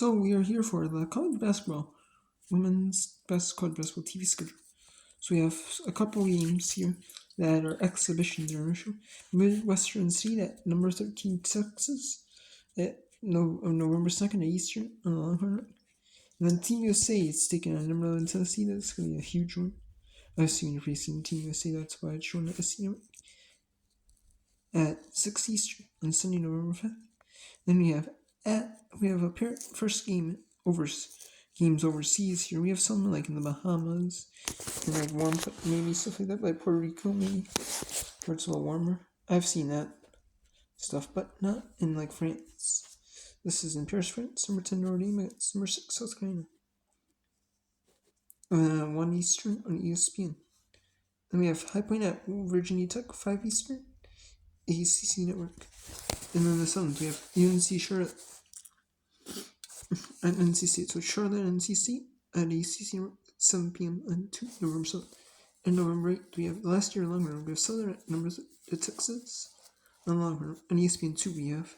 So we are here for the college basketball, women's best college basketball TV schedule. So we have a couple games here that are exhibitions or initial. Midwestern State at number 13 Texas at November 2nd at Eastern on the Longhorn. And then Team USA is taking on number 11 Tennessee. That's going to be a huge one. I've seen you facing Team USA. That's why it's shown at SCM at 6 Eastern on Sunday, November 5th. Then we have a first games overseas here. We have something like in the Bahamas and like warm maybe stuff like that, like Puerto Rico maybe, where it's a little warmer. I've seen that stuff, but not in like France. This is in Paris, France. Number 10 Notre Dame against number 6 South Carolina. 1 Eastern on ESPN. Then we have High Point at Virginia Tech, 5 Eastern, ACC Network. And then the 7th, we have UNC Charlotte at NC State. So Charlotte and NC State at ACC 7 p.m. on November 7th. And November 8th, we have last year Longhorn. We have Southern at number Texas on Longhorn. On ESPN 2, we have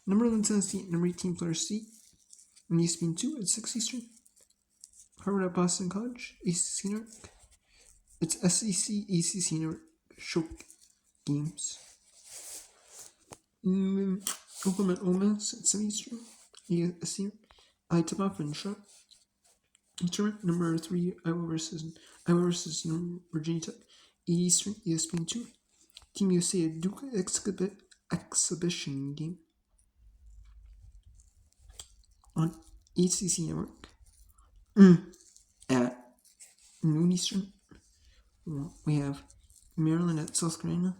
number 11 Tennessee at number 18 Florida State. On ESPN 2 at 6 Eastern. Harvard at Boston College, ACC Network. It's SEC, ACC Network show games. Oklahoma at Ole Miss at 7 Eastern. ESC. I tip off in shot. Tournament number 3, Iowa versus Virginia Tech. Eastern, ESPN 2. Team USA at Duke exhibition game on ACC Network. At noon Eastern, we have Maryland at South Carolina,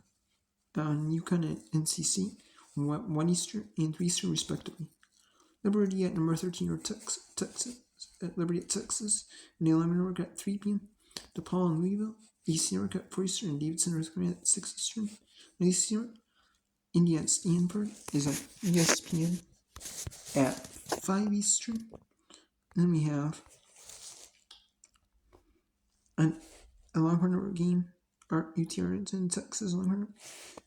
UConn at NCC, 1 Eastern and 3 Eastern respectively. Liberty at number 13 or Texas at Liberty at Texas, and the 11 Network at 3 p.m. DePaul and Louisville, AC Network at 4 Eastern, and Davidson, North Carolina at 6 Eastern. And AC Network, India at Stanford is at ESPN at 5 Eastern. Then we have a Longhorn Network game, or UT Arlington, Texas Longhorn,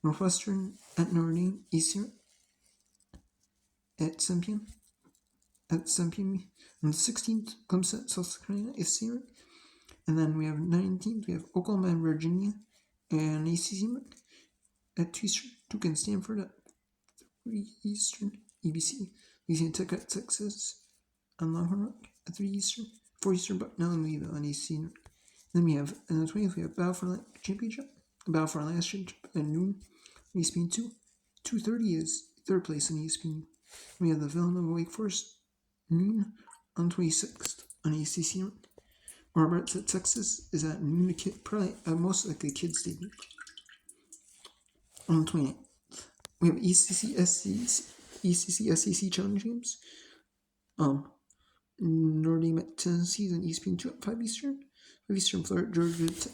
Northwestern at Notre Dame, Eastern at 7 p.m. At 7 p.m. On the 16th, Clemson at South Carolina, Eastern. And then we have 19th, we have Oklahoma and Virginia, and ACC at 2 Eastern, Duke and Stanford at 3 Eastern, EBC, Louisiana Tech at Texas, and Longhorn Rock at 3 Eastern, 4 Eastern, Bucknell and Louisville on ACC. Then we have, on the 20th, we have Battle for Championship, Battle for Last Championship at noon, ESPN 2. 2:30 is third place in ESPN. We have the Villanova Wake Forest noon on 26th on ACC. Roberts at Texas is at noon, probably most likely Kid Stadium. On the 29th, we have ECC SEC Challenge games. Notre Dame at Tennessee is on ESPN 2 at 5 Eastern. 5 Eastern, Florida, Georgia Tech.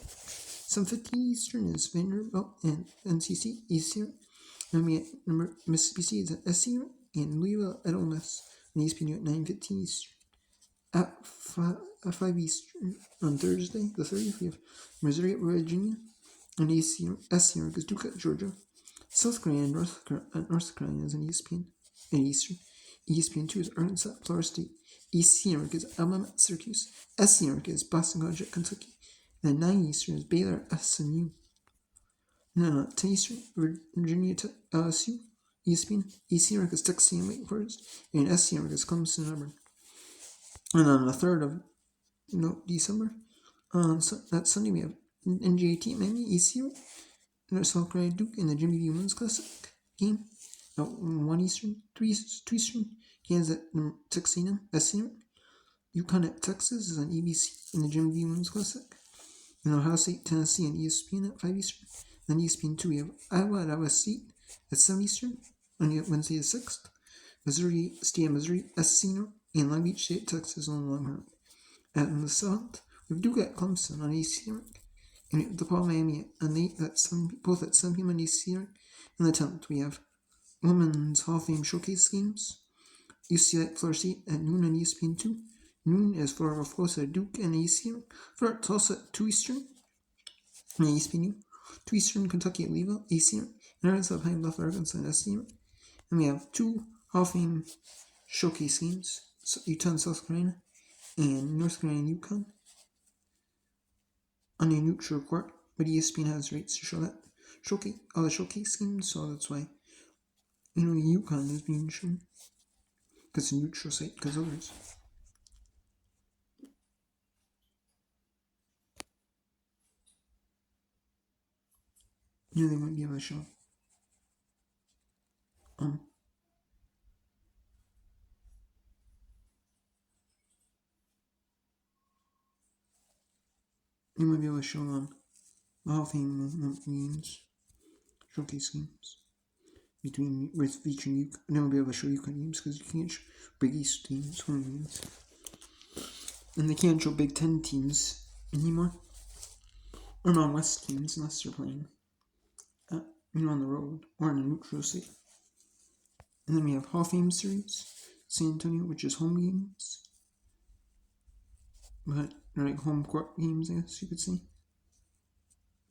7:50 Eastern is Vanderbilt and NCC Eastern. And we at Mississippi State is at SC and Louisville at Ole Miss on ESPN at 9:15 Eastern. At 5 Eastern on Thursday, the 30th, we have Missouri at Virginia and SC is Duke at Georgia. South Carolina and North Carolina is on ESPN at Eastern. ESPN 2 is Arkansas at Florida State. EC Network is Alabama at Syracuse. SC Network is Boston College at Kentucky. And then 9 Eastern is Baylor at SMU. And then 10 Eastern, Virginia to LSU. ESPN. EC Network is Texas and Wake Forest. And SC Network is Clemson and Auburn. And on the 3rd of December, that Sunday, we have NJT at Miami, EC Network, South Carolina Duke, in the Jimmy V Women's Classic game. 1 Eastern, 2 Eastern, Kansas at Texas A&M, SC Network. UConn at Texas is on ABC in the Jimmy V Women's Classic. And Ohio State, Tennessee on ESPN at 5 Eastern. Then ESPN 2, we have Iowa at Iowa State at 7 Eastern on Wednesday the 6th. Missouri State at Missouri, SC Network, and Long Beach State, Texas on Longhorn. And on the 7th, we have Duke at Clemson on ACC Network. And we have DePaul Miami on both at 7 p.m. on ACC Network. And the 10th, we have Women's Hall of Fame Showcase games. UCLA at Florida State at noon on ESPN 2. Noon is Florida Gulf Coast at Duke and ACC. Florida Tulsa at 2 Eastern on ESPN 2 Eastern, Kentucky at Louisville, ACC. And Arkansas Pine Bluff, Arkansas and SC. And we have 2 Hall of Fame Showcase games. Utah and South Carolina, and North Carolina and UConn on a neutral court, but ESPN has rights to show that all the showcase games, so that's why UConn is being shown because it's a neutral site because others. They won't be able to show. They might be able to show the Hall of Fame games, showcase games featuring UConn. They won't be able to show UConn games because you can't show Big East teams, home games, and they can't show Big Ten teams anymore, or non-West teams unless they're playing, on the road or in a neutral site. And then we have Hall of Fame series, San Antonio, which is home games, but they're like home court games, I guess you could say.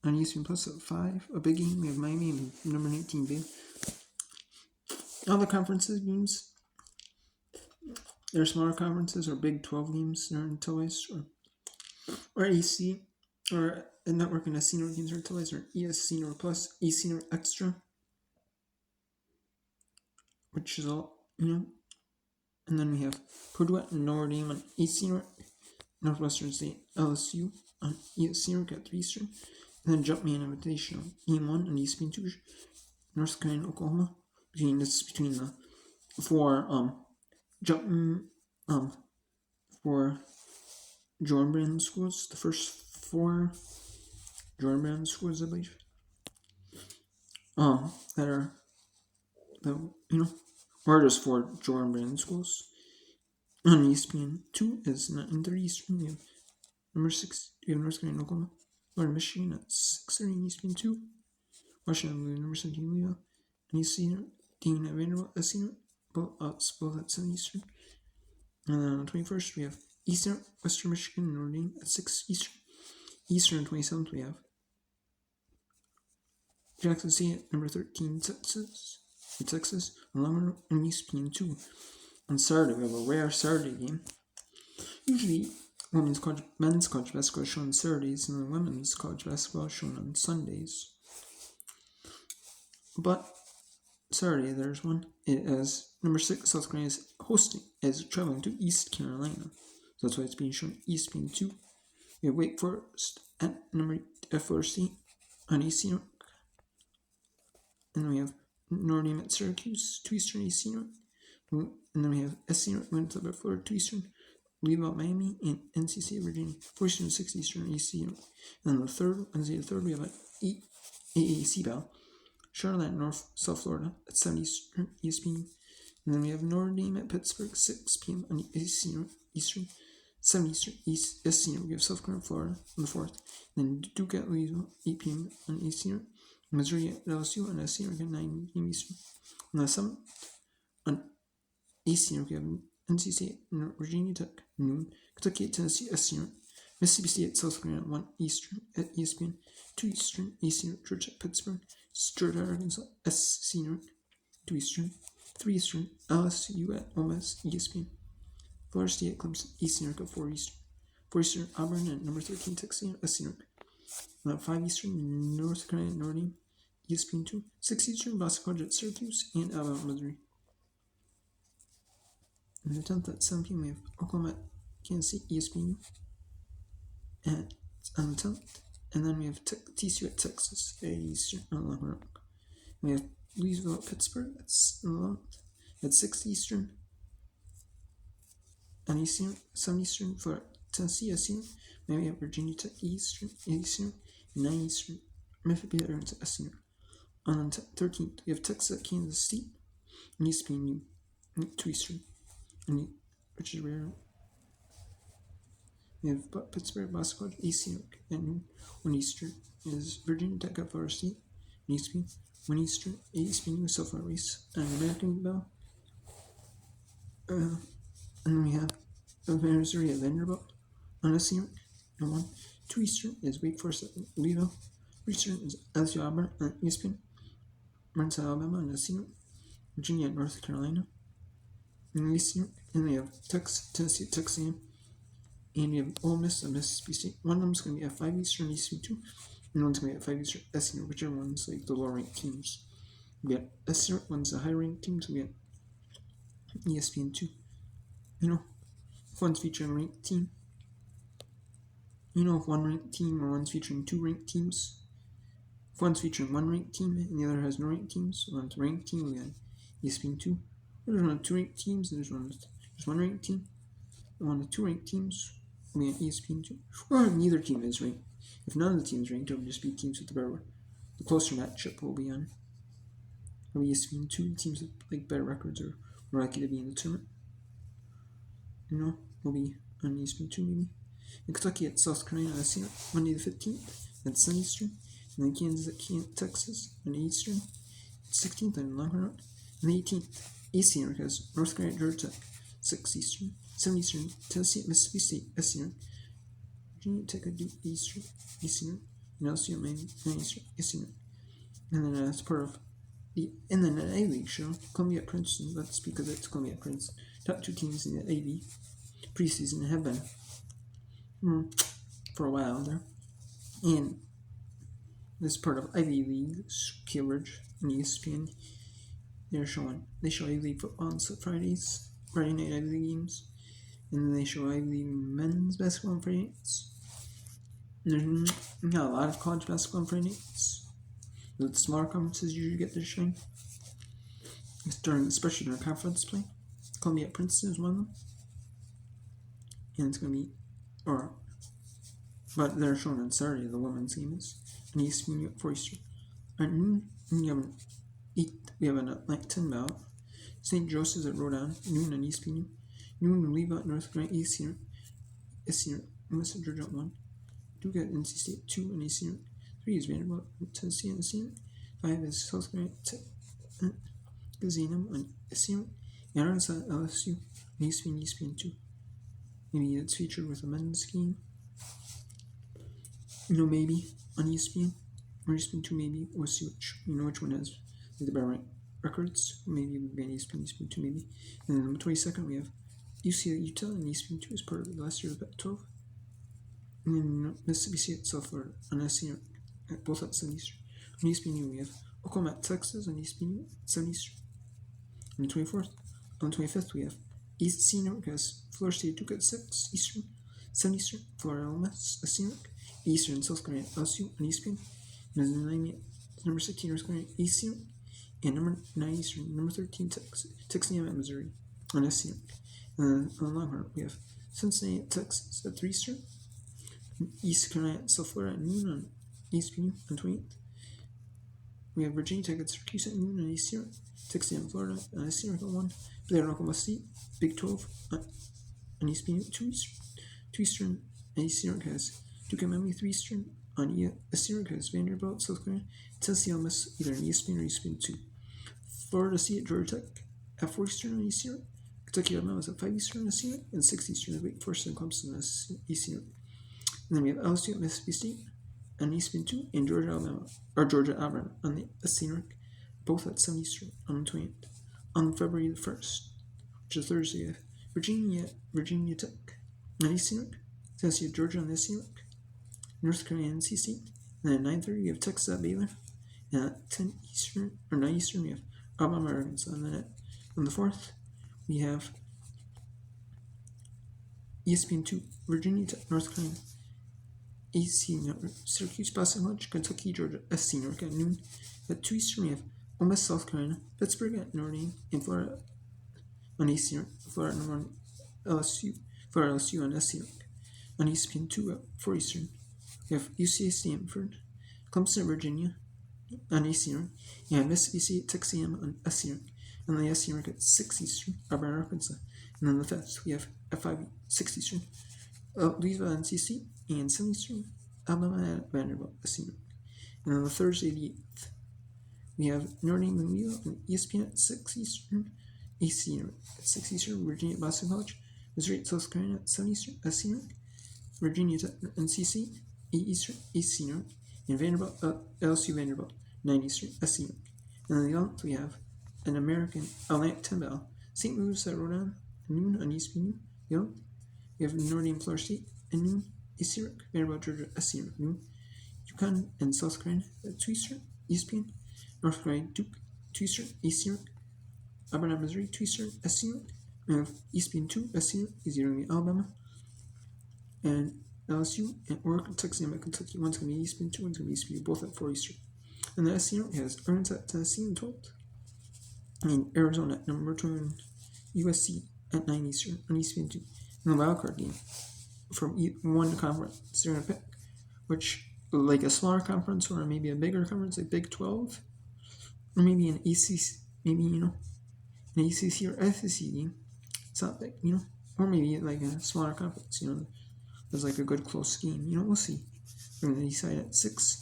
On ESPN Plus at 5, a big game. We have Miami and number 19 Baylor. All the conferences games, they're smaller conferences or Big 12 games. They're televised, or AC, or a network and SC games are televised, or ESC Plus, EC Extra, which is all, And then we have Purdue and Notre Dame on AC Northwestern State, LSU on ESC at 3 Eastern, and then Jumpman Invitational, Game 1 on ESPN 2, North Carolina, Oklahoma. Between the 4 for Jordan Brand schools, the first 4 Jordan Brand schools, I believe. That are or just 4 Jordan Brand schools. On ESPN 2 is 9:30 Eastern. We have number 6. We have North Carolina, Oklahoma. Florida, Michigan at 6:30 ESPN 2. Washington, number 17 Louisville. And ESC Dean at Vanderbilt, SC both at 7 Eastern. And then on the 21st, we have Eastern, Western Michigan, and Notre Dame at 6 Eastern. Eastern, 27th, we have Jackson State, number 13, Texas, 11 on ESPN 2. On Saturday, we have a rare Saturday game. Usually, men's college basketball is shown on Saturdays, and then women's college basketball is shown on Sundays. But Saturday, there's one. It is number 6, South Carolina is traveling to East Carolina. So that's why it's being shown ESPN 2. We have Wake Forest at number 8, Florida State on AC North. And then we have Notre Dame at Syracuse, 2 Eastern AC North. And then we have SC North, went up at Florida, 2 Eastern. Louisville, Miami, and NC State, Virginia, 4 Eastern, 6 Eastern AC North. And then Wednesday the 3rd, we have an AAC Bell. Charlotte, South Florida at 7 Eastern, ESPN. And then we have Notre Dame at Pittsburgh, 6 p.m. on AC North, Eastern, 7 Eastern, SC North. We have South Carolina, Florida on the 4th. And then Duke at Louisville, 8 p.m. on AC North. Missouri at LSU on SC North at 9 p.m. Eastern. On the 7th, on AC North, we have NC State, Virginia Tech, noon. Kentucky at Tennessee, SC North. Mississippi State at South Carolina, 1 Eastern at ESPN. 2 Eastern, AC North. Georgia at Pittsburgh. Georgia, Arkansas, SC North. 2 Eastern. 3 Eastern, LSU at Ole Miss, ESPN. Florida State at Clemson, AC North at 4 Eastern. 4 Eastern, Auburn at number 13, Texas, SC North. Now 5 Eastern, North Carolina, Notre Dame, ESPN 2. 6 Eastern, Boston College at Syracuse, and Alabama, Missouri. And the 10th at 7 p.m. we have Oklahoma at Kansas State, ESPN on the 10th. And then we have TCU at Texas, 8 Eastern, 11. We have Louisville at Pittsburgh, that's 11th, at 6 Eastern. And Eastern, 7 Eastern for Tennessee, SC. Then we have Virginia Tech, Eastern, 8 Eastern, 9 Eastern. Memphis at SC. On the 13th, we have Texas at Kansas State, and ESPN 2 Eastern, which is rare. We have Pittsburgh, Boston College, AC, and 1 Eastern is Virginia Tech at Florida State, and ESPN 1 Eastern, ESPN with South Florida Race, and American Bell. And then we have Missouri at Vanderbilt on SC, and 1. 2 Eastern is Wake Forest at Louisville. 3 Eastern is LSU Auburn on ESPN. Martin, Alabama on SC, Virginia at North Carolina. and Eastern, and we have Texas, Tennessee, Texas A&M, and we have Ole Miss and Mississippi State. One of them is going to be at 5 Eastern, ESPN2, and one's going to be at 5 Eastern, SEC, whichever one's like the lower ranked teams. We have SEC, one's the high ranked teams, we have ESPN2. You know, if one's featuring a ranked team, you know, if one ranked team or one's featuring two ranked teams, if one's featuring one ranked team and the other has no ranked teams, one's ranked team, we got ESPN2. There's one of two ranked teams, and there's one ranked team, and one of two ranked teams, we got ESPN2. Or neither team is ranked. If none of the teams ranked, it will just be teams with the closer matchup will be on. Or ESPN2 teams with like better records or more likely to be in the tournament. You know, will be on ESPN2 maybe. In Kentucky at South Carolina, that's Monday the 15th at Sun Eastern. And then Kansas at Texas on Eastern. 16th on Longhorn. And the 18th, Eastern has North Carolina, Georgia Tech, 6 Eastern. 7 Eastern, Tennessee at Mississippi State, Eastern. Virginia Tech at Duke, Eastern. And LSU at Miami, Eastern. And then as part of in the A League show, Columbia at Princeton. That's because it's Columbia at Princeton. Top two teams in the AV preseason have been for a while there. And this is part of Ivy League coverage on ESPN. They show Ivy League football on Friday night Ivy League games. And then they show Ivy League men's basketball on Friday nights. And there's not a lot of college basketball on Friday nights. The smaller conferences usually get their shine. Especially during conference play. Columbia at Princeton is one of them. And it's going to be, but they're shown on Saturday, the women's game is. And ESPN at 4 Eastern. At noon, we have an Atlantic 10 bout. St. Joseph's at Rhode Island, noon on ESPN. Noon, Leva at North Carolina, Eastern. Western Georgia at 1. Duke at NC State, 2 on Eastern. 3 is Vanderbilt, Tennessee on Eastern. 5 is South Carolina, Gazanum on Eastern. And Arkansas at LSU, on ESPN2. Maybe it's featured with a men's game. Maybe on ESPN. Or ESPN2 maybe. We'll see which one has the better records. Maybe we'll be on ESPN2 maybe. And then on the 22nd we have UCLA Utah and ESPN2 as part of last year's Pac-12. And then Mississippi State at South Florida on ESPN, both at 7 Eastern. On ESPN we have Oklahoma at Texas on ESPN at 7 Eastern. On the 24th. On the 25th we have East New has Florida State Duke at 6 Eastern. 7 Eastern, Florida Ole Miss at Seanork. Eastern, South Carolina LSU on ESPN. And then number 16 North Carolina Eastern. And number 9 Eastern, number 13 Texas A&M at Missouri on Seanork. And then on Longhorn we have Cincinnati at Texas at 3 Eastern. East Carolina at South Florida at noon on ESPN on 28th. We have Virginia Tech at Syracuse at noon on Eastern. Texas A&M Florida on Eastern at 1. Blair and Oklahoma State, Big 12 on ESPN 2 Eastern. 2 Eastern and Eastern has Duke and Miami 3 Eastern on Eastern has Vanderbilt, South Carolina, Tennessee Ole Miss either on ESPN or ESPN 2. Florida State at Georgia Tech at 4 Eastern on Eastern. Kentucky Alabama is at 5 Eastern on Eastern and 6 Eastern at Wake Forest and Clemson on Eastern. And then we have LSU at Mississippi State on ESPN 2 and Georgia Auburn on the Eastern, both at 7 Eastern on the 20th. On February the 1st, which is Thursday, Virginia Tech on Eastern, Tennessee at Georgia on Eastern, North Carolina NC State, and at 9:30 we have Texas at Baylor, and at 10 Eastern or 9 Eastern we have Alabama Arkansas. And then on the 4th we have ESPN2, Virginia Tech, North Carolina, AC Network, Syracuse, Boston College, Kentucky, Georgia, SC Network at noon. At 2 Eastern we have Ole Miss, South Carolina, Pittsburgh at Notre Dame, and Florida on Eastern, Florida LSU on SC Network. On ESPN2 at 4 Eastern, we have UCA Stanford, Clemson, Virginia on Eastern, and Mississippi State, Texas A&M on SC Network. And the SC Network at 6 Eastern, Auburn, Arkansas. And on the 5th, we have at 6 Eastern, Louisville, NC State, and 7 Eastern, Alabama at Vanderbilt, SC Network. And on the Thursday, the 8th, we have Notre Dame and Louisville on ESPN at 6 Eastern, AC Network at 6 Eastern, Virginia at Boston College, Missouri at South Carolina at 7 Eastern, SC Network, Virginia at NC State, 8 Eastern, AC Network, and Vanderbilt, LSU Vanderbilt, 9 Eastern, SC Network. And on the 11th, we have an American Atlantic 10 bell, St. Louis at Rhode Island at noon on ESPN. Yep. You have Notre Dame, Florida State at noon. AC Rock, Vanderbilt, Georgia, SC Rock, noon. UConn and South Carolina at 2 Eastern, ESPN. North Carolina, Duke, 2 Eastern, AC Rock. Auburn, Missouri, 2 Eastern, SC Rock. We have ESPN 2, SC Rock, is either going to be Alabama and LSU, and or Texas and Kentucky. One's going to be ESPN 2, one's going to be ESPN 2, both at 4 Eastern. And the SC Rock has Arkansas at Tennessee in 12th. And Arizona at number 2, USC at 9 Eastern on ESPN 2. And the wildcard game from one conference they're going to pick, which, like a smaller conference or maybe a bigger conference like Big 12, or maybe an ACC, maybe, an ACC or SEC game. It's not big, or maybe like a smaller conference, there's like a good close game, we'll see. We're going to decide at 6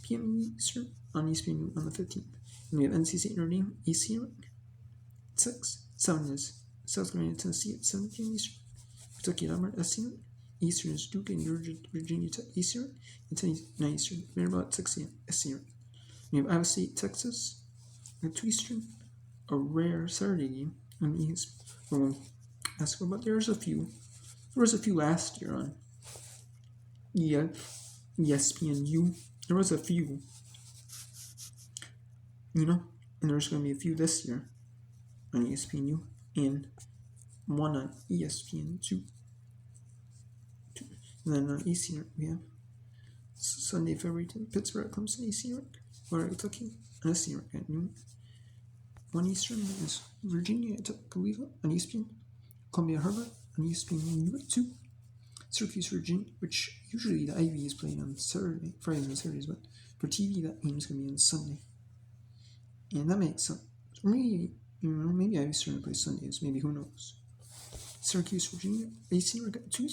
p.m. Eastern on ESPN on the 15th. And we have NC State Notre Dame, EC at 6. 7 is South Carolina, Tennessee at 7 p.m. Eastern. Kentucky at Auburn, SC. Eastern is Duke and Georgia, Virginia Tech, Eastern. And 9 Eastern. Vanderbilt at 6 a.m. SC. We have Iowa State, Texas at 2 Eastern. A rare Saturday game on ESPN. Basketball, but there's a few. There was a few last year on ESPNU. There was a few. And there's going to be a few this year on ESPNU and one on ESPN2. And then on EC we have Sunday, February 10th, Pittsburgh at Clemson, EC Florida, Kentucky, and SC at noon. 1 Eastern is Virginia at Louisville on ESPN. Columbia Harvard on ESPN at 2. Syracuse, Virginia, which usually the Ivy is playing on Fridays and Saturdays, but for TV that game is going to be on Sunday. And that makes sense. Maybe Ivy's starting to play Sundays. Maybe, who knows. Syracuse, Virginia, AC at 2.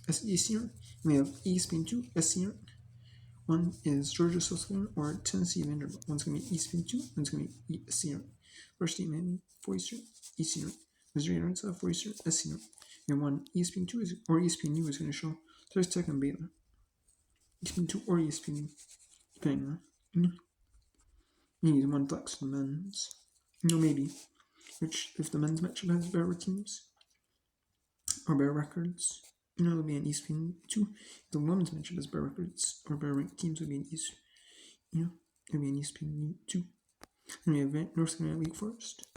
AC. We have ESPN 2, SC. One is Georgia, South Carolina, or Tennessee, Vanderbilt. One's going to be ESPN 2, one's going to be SC. First State, Miami, 4 Eastern, EC. Missouri, Arkansas, 4 Eastern, SC. And one ESPN 2 or ESPNU is going to show Texas Tech and Baylor. ESPN 2 or ESPNU, depending on. You need one flex for the men's. Maybe. Which, if the men's matchup has better teams or better records, it'll be an ESPN 2. If the women's matchup has better records or better ranked teams, it'll be an it'll be an ESPN 2. And we have North Carolina, Wake Forest.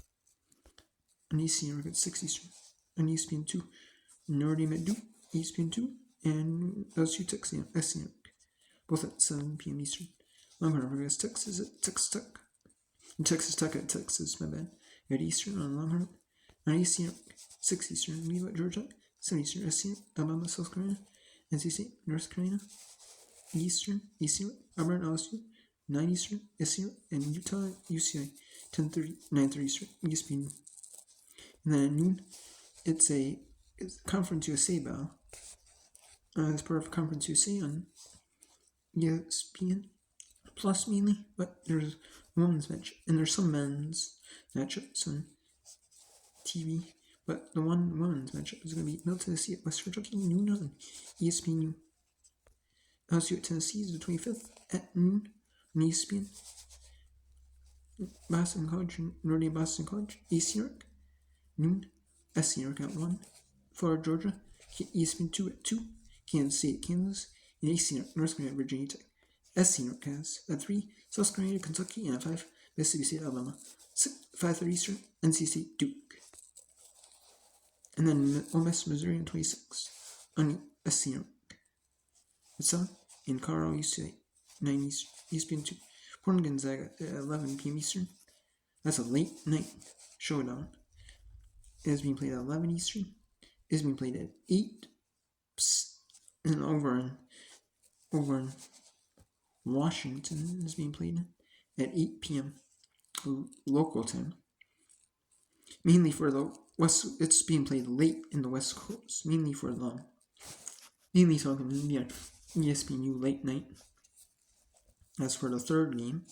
An ESPN record 6 Eastern. An ESPN 2. Notre Dame at Duke, ESPN 2. And LSU Texas, SC. Both at 7 p.m. Eastern. Longhorn versus Texas at Texas Tech. And Texas Tech at Texas, my bad. You had Eastern on Longhorn. On EC 6 Eastern, Louisville at Georgia. 7 Eastern, SC. Alabama, South Carolina. NC State, North Carolina. Eastern, EC. Auburn, LSU. 9 Eastern, SC. And Utah, UCI. 10:30, 9:30 Eastern, ESPN. And then at noon, it's Conference USA battle. It's part of Conference USA on ESPN Plus mainly, but there's a women's match and there's some men's matchups on TV. But the one women's matchup is going to be Middle Tennessee at West Kentucky, noon on ESPN. LSU at Tennessee is the 25th at noon on ESPN. Boston College and Notre Dame Boston College, AC York, noon. SC York at 1. Florida, Georgia, ESPN 2 at 2. Kansas State, Kansas, and AC York, North Carolina, Virginia Tech. SC York has at 3. South Carolina, Kentucky, and at 5. Mississippi State, Alabama. 5:30 Eastern, NC State, Duke. And then Ole Miss, Missouri, and 26 on SC York. At 7. In Colorado, UCLA, 9 Eastern, ESPN 2. Portland, Gonzaga at 11 p.m. Eastern. That's a late night showdown. It is being played at 11 Eastern. It is being played at 8. And over in Washington is being played at 8 p.m. local time. Mainly for the West, it's being played late in the West Coast. Mainly talking ESPNU late night. As for the third game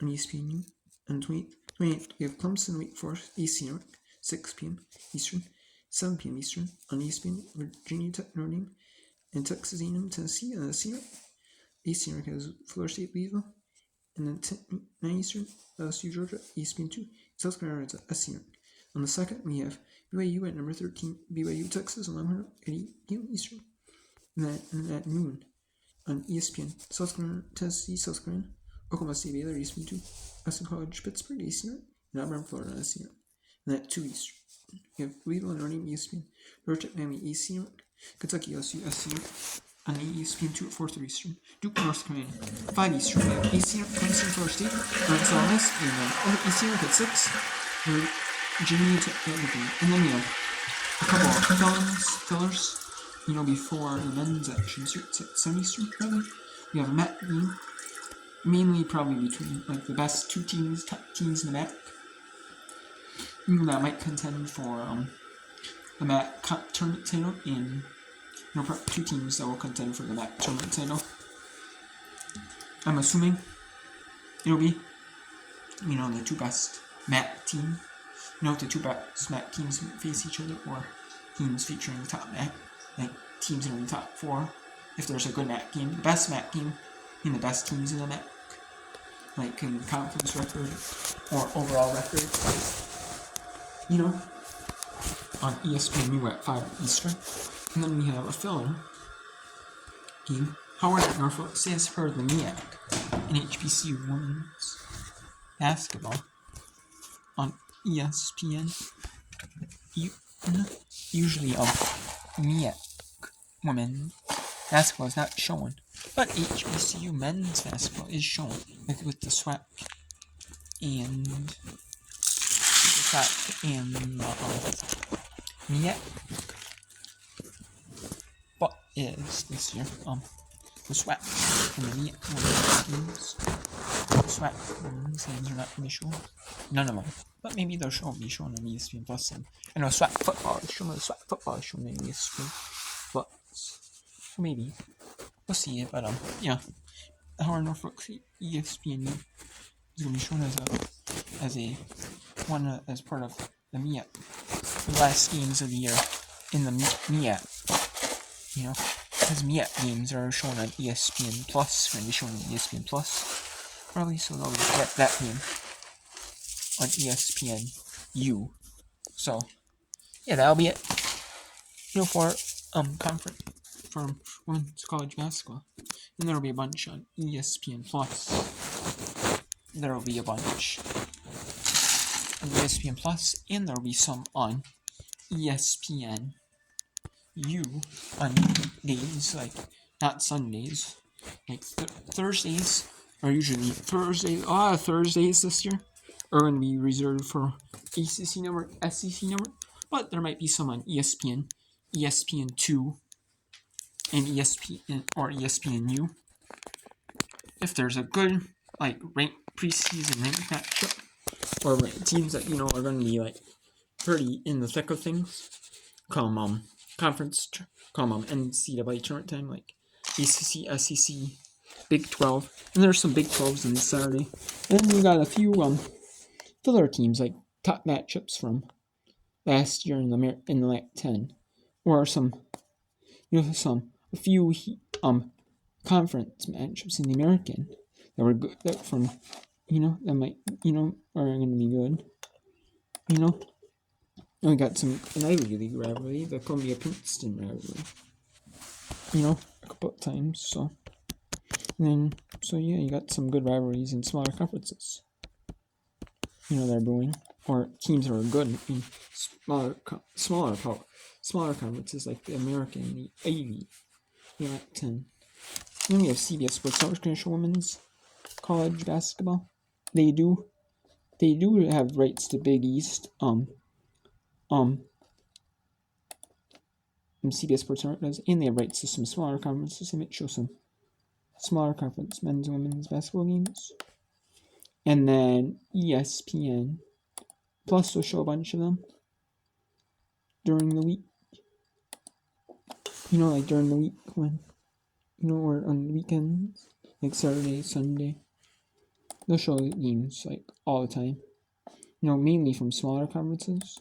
on ESPNU, on 28th, we have Clemson, Wake Forest, AC York, 6 p.m. Eastern, 7 p.m. Eastern on ESPN, Virginia Tech, Notre Dame, and Texas A&M, Tennessee, and AC York. AC York has Florida State, Louisville, and then 9 Eastern, LSU, Georgia, ESPN 2, South Carolina is at SC. On the second, we have BYU at number 13, BYU Texas, 11:80 p.m. Eastern. And then at noon on ESPN, South Carolina, Tennessee, South Carolina, Oklahoma State, Baylor, ESPN 2, Boston College, Pittsburgh, ACR, and Auburn, Florida, ACR. And at 2 Eastern, we have Louisville and Learning, ESPN, Georgia, Miami, ACR, Kentucky, LSU, SCR, on ESPN 2 at 4:30 Eastern, Duke, North Carolina, 5 Eastern, we have ACR, Clemson, Florida State, Arkansas, Miss, and then ECR at 6, Virginia to Evergreen. And then we have a couple of fillers, before the men's action starts at 7 Eastern, probably. We have a MAC game, mainly probably between the best top teams in the MAC. That might contend for the MAC tournament title, and two teams that will contend for the MAC tournament title. I'm assuming it'll be, the two best MAC teams. The two best MAC teams face each other, or teams featuring the top MAC, teams in the top 4. If there's a good MAC game, the best MAC game, and the best teams in the MAC, in conference record or overall record, on ESPN New at 5 Eastern. And then we have a filler game, Howard at Norfolk stands for the MEAC in HBCU women's basketball on ESPN. Usually MEAC women's basketball is not shown, but HBCU men's basketball is shown with the SWAC and MEAC. What is this year? The SWAC and the MEAC women's teams. The SWAC women's games are not really shown. None of them. But maybe they'll be shown on ESPN Plus. And I know SWAC football is shown. The SWAC football is shown on ESPN Plus. Maybe. We'll see it. But Howard Norfolk ESPN is going to be shown as part of the MEAC. The last games of the year in the MEAC. Because MEAC games are shown on ESPN Plus. Going to be shown on ESPN Plus. Probably, so they'll get that game on ESPN U. So, that'll be it. For conference for women's college basketball. And there'll be a bunch on ESPN Plus. There'll be a bunch on ESPN Plus, and there'll be some on ESPN U on days not Sundays. Thursdays are usually Thursdays this year are going to be reserved for ACC network, SEC network, but there might be some on ESPN, ESPN 2, and ESPN or ESPN U. If there's a good ranked preseason ranked matchup, or teams that are going to be pretty in the thick of things, come NCAA tournament time, ACC, SEC, Big 12, and there's some Big 12s on Saturday. And then we got a few filler teams, top matchups from last year in the 10, or a few conference matchups in the American that were good, that that might are going to be good. And we got an Ivy League rivalry, the Columbia Princeton rivalry. A couple of times. So you got some good rivalries in smaller conferences. They're brewing, or teams that are good in smaller conferences like the American, the Ivy, the 10. Then we have CBS Sports Network going to show women's college basketball. They do have rights to Big East. CBS Sports Network does, and they have rights to some smaller conferences. They might show some smaller conference men's and women's basketball games. And then ESPN Plus will show a bunch of them during the week. During the week when, or on the weekends, Saturday, Sunday. They'll show games, all the time. Mainly from smaller conferences.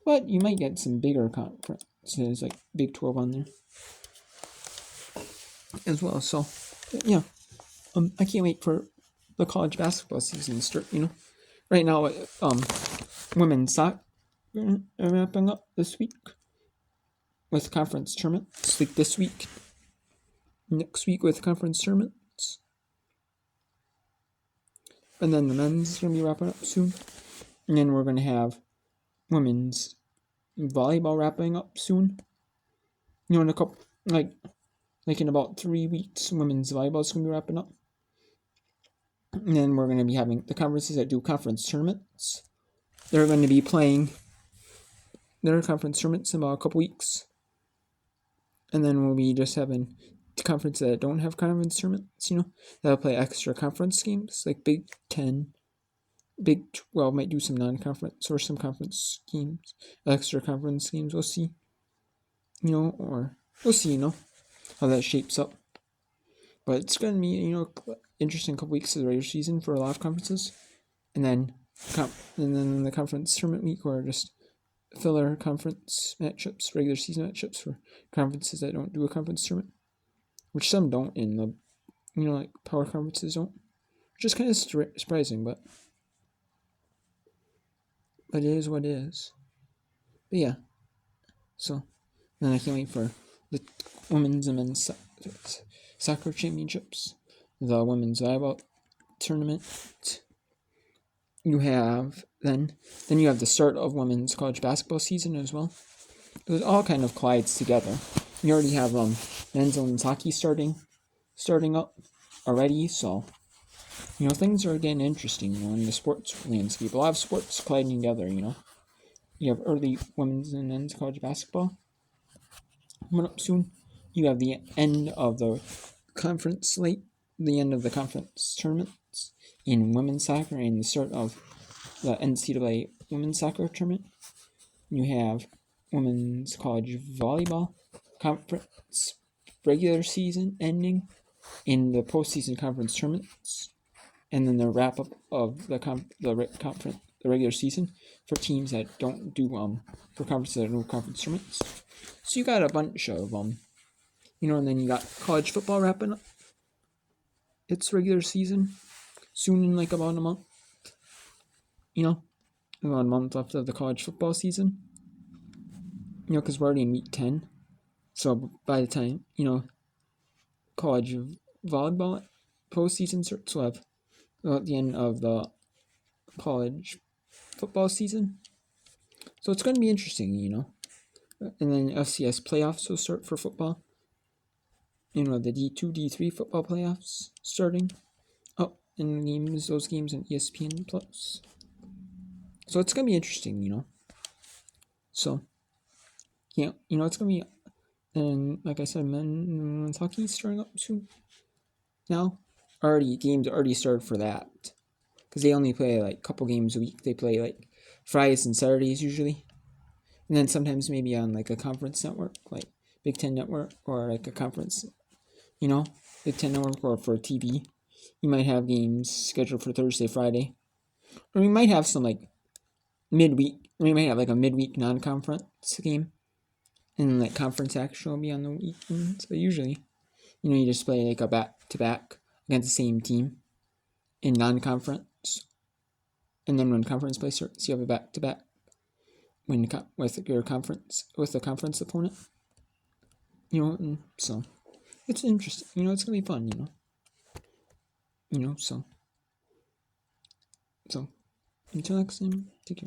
But you might get some bigger conferences, Big 12 on there as well. So, I can't wait for the college basketball season to start, Right now, women's soccer are wrapping up this week with conference tournaments. Like this week, next week with conference tournaments. And then the men's is going to be wrapping up soon. And then we're going to have women's volleyball wrapping up soon. In a couple, like in about 3 weeks, women's volleyball is going to be wrapping up. And then we're going to be having the conferences that do conference tournaments. They're going to be playing their conference tournaments in about a couple weeks. And then we'll be just having the conferences that don't have conference tournaments, that'll play extra conference games, like Big 10, Big 12 might do some non-conference or some conference games, extra conference games, we'll see, or we'll see, how that shapes up. But it's going to be, interesting couple weeks of the regular season for a lot of conferences. And then the conference tournament week, or just filler conference matchups, regular season matchups for conferences that don't do a conference tournament, which some don't in the, like power conferences don't, which is kind of surprising, but it is what it is. But yeah, so then I can't wait for the women's and men's soccer championships, the women's volleyball tournament. You have then you have the start of women's college basketball season as well. It all kind of collides together. You already have men's and women's hockey starting up already, so things are getting interesting. In the sports landscape, a lot of sports colliding together. You have early women's and men's college basketball coming up soon. You have the end of the conference slate, the end of the conference tournaments in women's soccer, and the start of the NCAA women's soccer tournament. You have women's college volleyball conference regular season ending in the postseason conference tournaments, and then the wrap up of the regular season for teams that don't do for conferences that don't do conference tournaments. So you got a bunch of and then you got college football wrapping up its regular season soon, in like about a month. About a month left of the college football season. Because we're already in week 10. So by the time, college volleyball postseason starts, we'll have at the end of the college football season. So it's going to be interesting, And then FCS playoffs will start for football. The D2, D3 football playoffs starting up in those games on ESPN Plus. So it's going to be interesting, So, yeah, it's going to be, and like I said, men's hockey starting up soon. Now, games already started for that. Because they only play like a couple games a week. They play like Fridays and Saturdays usually. And then sometimes maybe on like a conference network, like Big 10 Network, or like a conference, Big 10 Network, or for TV. You might have games scheduled for Thursday, Friday. Or we might have some like midweek. We might have like a midweek non-conference game. And like conference action will be on the weekends. But usually, you just play like a back-to-back against the same team in non-conference. And then when conference play starts, you have a back-to-back with your conference, with the conference opponent. And so it's interesting. It's gonna be fun. So until next time, take care.